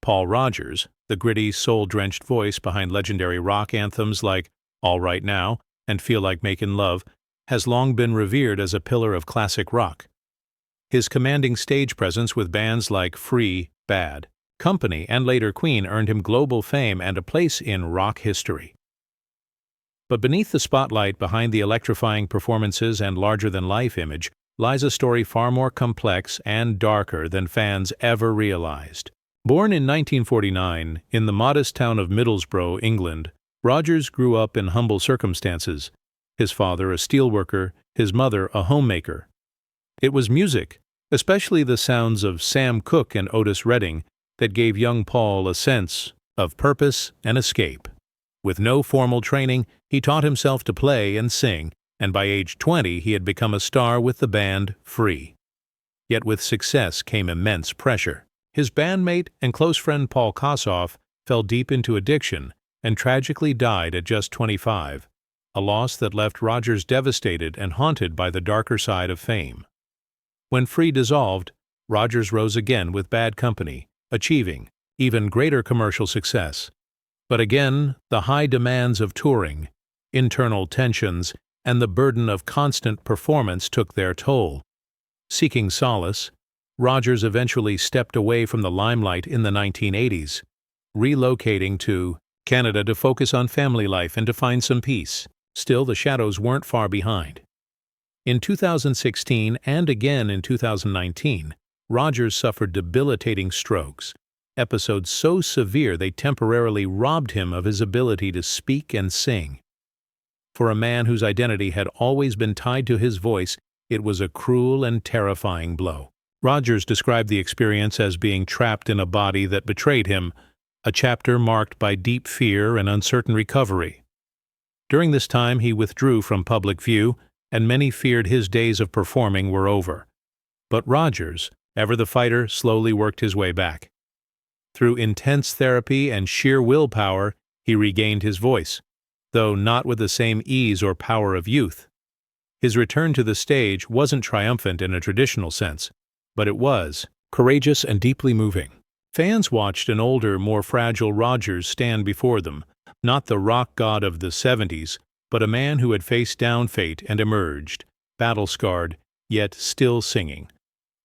Paul Rodgers, the gritty, soul-drenched voice behind legendary rock anthems like All Right Now and Feel Like Makin' Love, has long been revered as a pillar of classic rock. His commanding stage presence with bands like Free, Bad, Company, and later Queen earned him global fame and a place in rock history. But beneath the spotlight, behind the electrifying performances and larger-than-life image, lies a story far more complex and darker than fans ever realized. Born in 1949 in the modest town of Middlesbrough, England, Rodgers grew up in humble circumstances. His father a steelworker, his mother a homemaker. It was music, especially the sounds of Sam Cooke and Otis Redding, that gave young Paul a sense of purpose and escape. With no formal training, he taught himself to play and sing, and by age 20 he had become a star with the band Free. Yet with success came immense pressure. His bandmate and close friend Paul Kossoff fell deep into addiction and tragically died at just 25, a loss that left Rodgers devastated and haunted by the darker side of fame. When Free dissolved, Rodgers rose again with Bad Company, achieving even greater commercial success. But again, the high demands of touring, internal tensions, and the burden of constant performance took their toll. Seeking solace, Rodgers eventually stepped away from the limelight in the 1980s, relocating to Canada to focus on family life and to find some peace. Still, the shadows weren't far behind. In 2016 and again in 2019, Rodgers suffered debilitating strokes, episodes so severe they temporarily robbed him of his ability to speak and sing. For a man whose identity had always been tied to his voice, it was a cruel and terrifying blow. Rodgers described the experience as being trapped in a body that betrayed him, a chapter marked by deep fear and uncertain recovery. During this time he withdrew from public view, and many feared his days of performing were over. But Rodgers, ever the fighter, slowly worked his way back. Through intense therapy and sheer willpower, he regained his voice, though not with the same ease or power of youth. His return to the stage wasn't triumphant in a traditional sense, but it was courageous and deeply moving. Fans watched an older, more fragile Rodgers stand before them, not the rock god of the 70s, but a man who had faced down fate and emerged, battle-scarred, yet still singing.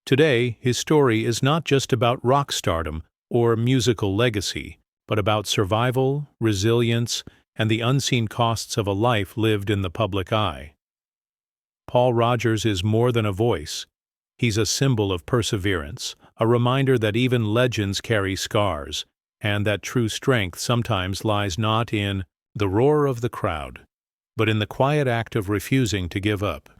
Today, his story is not just about rock stardom or musical legacy, but about survival, resilience, and the unseen costs of a life lived in the public eye. Paul Rodgers is more than a voice. He's a symbol of perseverance, a reminder that even legends carry scars, and that true strength sometimes lies not in the roar of the crowd, but in the quiet act of refusing to give up.